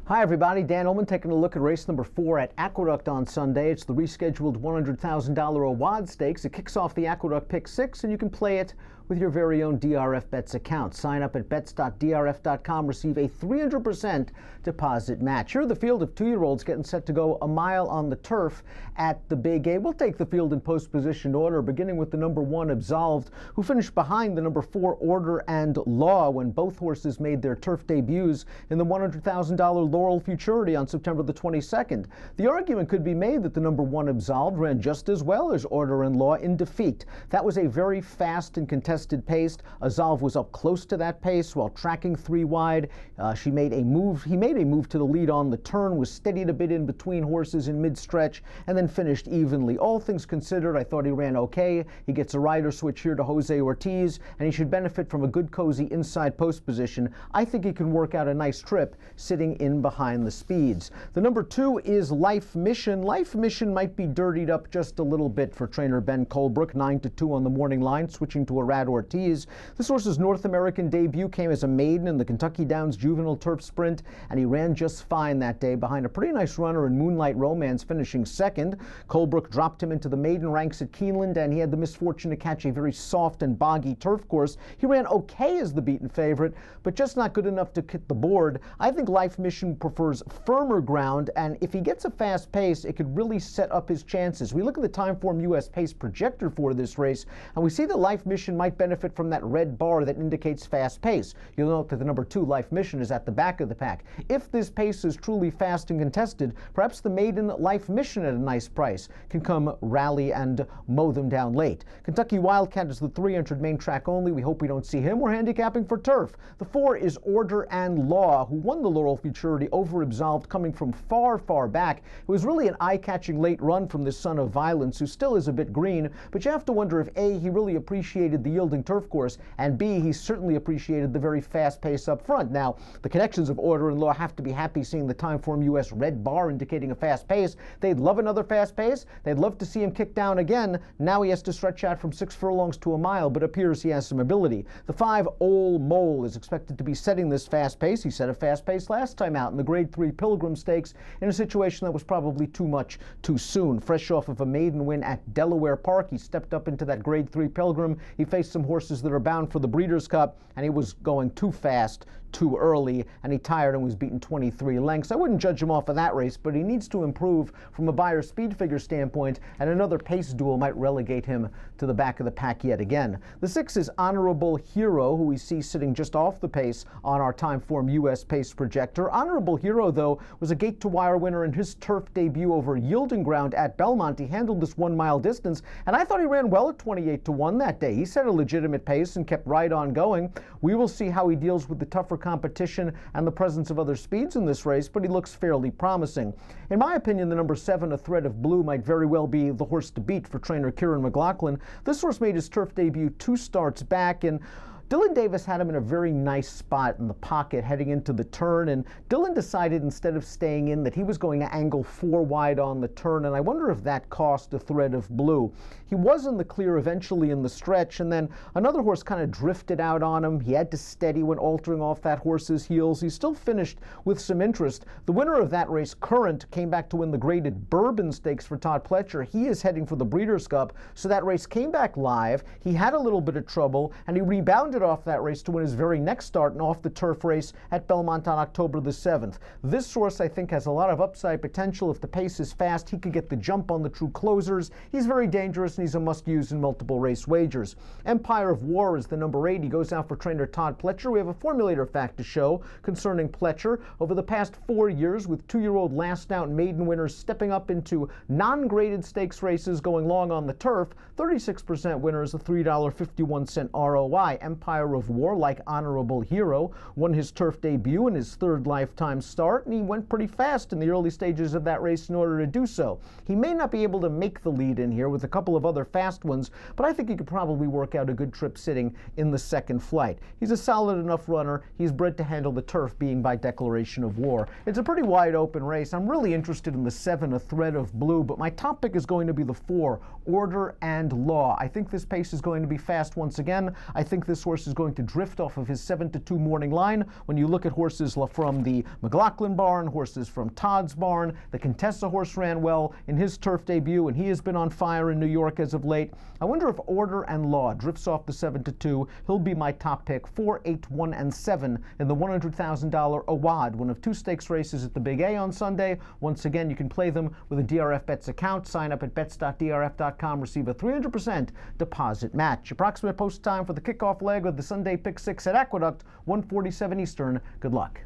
Hi everybody, Dan Illman taking a look at race number 4 at Aqueduct on Sunday. It's the rescheduled $100,000 Awad Stakes. It kicks off the Aqueduct Pick 6 and you can play it with your very own DRF Bets account. Sign up at bets.drf.com, receive a 300% deposit match. Here are the field of 2-year-olds getting set to go a mile on the turf at the Big A. We'll take the field in post-position order, beginning with the number 1 Absolved, who finished behind the number 4 Order and Law when both horses made their turf debuts in the $100,000 Laurel Futurity on September the 22nd. The argument could be made that the number 1 Absolved ran just as well as Order and Law in defeat. That was a very fast and contested pace. Absolved was up close to that pace while tracking 3 wide. He made a move to the lead on the turn, was steadied a bit in between horses in mid-stretch, and then finished evenly. All things considered, I thought he ran okay. He gets a rider switch here to Jose Ortiz, and he should benefit from a good cozy inside post position. I think he can work out a nice trip sitting in behind the speeds. The number 2 is Life Mission. Life Mission might be dirtied up just a little bit for trainer Ben Colebrook, 9-2 on the morning line, switching to Awad Ortiz. This horse's North American debut came as a maiden in the Kentucky Downs Juvenile Turf Sprint, and he ran just fine that day behind a pretty nice runner in Moonlight Romance, finishing second. Colebrook dropped him into the maiden ranks at Keeneland, and he had the misfortune to catch a very soft and boggy turf course. He ran okay as the beaten favorite, but just not good enough to hit the board. I think Life Mission prefers firmer ground, and if he gets a fast pace, it could really set up his chances. We look at the Timeform US pace projector for this race, and we see that Life Mission might benefit from that red bar that indicates fast pace. You'll note that the number 2 Life Mission is at the back of the pack. If this pace is truly fast and contested, perhaps the maiden Life Mission at a nice price can come rally and mow them down late. Kentucky Wildcat is the 300 main track only. We hope we don't see him. We're handicapping for turf. The 4 is Order and Law, who won the Laurel Futurity over Absolved, coming from far, far back. It was really an eye-catching late run from this son of violence, who still is a bit green, but you have to wonder if A, he really appreciated the yielding turf course, and B, he certainly appreciated the very fast pace up front. Now, the connections of Order and Law have to be happy seeing the Timeform US red bar indicating a fast pace. They'd love another fast pace. They'd love to see him kick down again. Now he has to stretch out from 6 furlongs to a mile, but appears he has some ability. The 5 Ole Mole is expected to be setting this fast pace. He set a fast pace last time out in the Grade 3 Pilgrim Stakes in a situation that was probably too much too soon. Fresh off of a maiden win at Delaware Park, he stepped up into that Grade 3 Pilgrim. He faced some horses that are bound for the Breeders' Cup, and he was going too fast too early, and he tired and was beaten 23 lengths. I wouldn't judge him off of that race, but he needs to improve from a Beyer speed figure standpoint, and another pace duel might relegate him to the back of the pack yet again. The 6 is Honorable Hero, who we see sitting just off the pace on our Timeform US pace projector. Honorable Hero, though, was a gate-to-wire winner in his turf debut over yielding ground at Belmont. He handled this 1-mile distance, and I thought he ran well at 28-1 that day. He set a legitimate pace and kept right on going. We will see how he deals with the tougher competition and the presence of other speeds in this race, but he looks fairly promising. In my opinion, the number 7, A Thread of Blue, might very well be the horse to beat for trainer Kieran McLaughlin. This horse made his turf debut 2 starts back, and Dylan Davis had him in a very nice spot in the pocket heading into the turn, and Dylan decided instead of staying in that he was going to angle 4 wide on the turn, and I wonder if that cost A Thread of Blue. He was in the clear eventually in the stretch, and then another horse kind of drifted out on him. He had to steady when altering off that horse's heels. He still finished with some interest. The winner of that race, Current, came back to win the graded Bourbon Stakes for Todd Pletcher. He is heading for the Breeders' Cup, so that race came back live. He had a little bit of trouble, and he rebounded off that race to win his very next start and off the turf race at Belmont on October the 7th. This horse, I think, has a lot of upside potential. If the pace is fast, he could get the jump on the true closers. He's very dangerous, and he's a must-use in multiple race wagers. Empire of War is the number 8. He goes out for trainer Todd Pletcher. We have a formulator fact to show concerning Pletcher. Over the past 4 years, with 2-year-old last out maiden winners stepping up into non-graded stakes races going long on the turf, 36% winners, a $3.51 ROI. Empire of War, like Honorable Hero, won his turf debut in his 3rd lifetime start, and he went pretty fast in the early stages of that race in order to do so. He may not be able to make the lead in here with a couple of other fast ones, but I think he could probably work out a good trip sitting in the 2nd flight. He's a solid enough runner. He's bred to handle the turf, being by declaration of war. It's a pretty wide open race. I'm really interested in the 7, A Thread of Blue, but my top pick is going to be the 4, Order and Law. I think this pace is going to be fast once again. I think this horse horse is going to drift off of his 7-2 morning line. When you look at horses from the McLaughlin barn, horses from Todd's barn, the Contessa horse ran well in his turf debut, and he has been on fire in New York as of late. I wonder if Order and Law drifts off the 7-2. He'll be my top pick, 4, 8, 1, and 7 in the $100,000 Awad, one of 2 stakes races at the Big A on Sunday. Once again, you can play them with a DRF Bets account. Sign up at bets.drf.com. Receive a 300% deposit match. Approximate post time for the kickoff leg of the Sunday Pick 6 at Aqueduct, 1:47 Eastern. Good luck.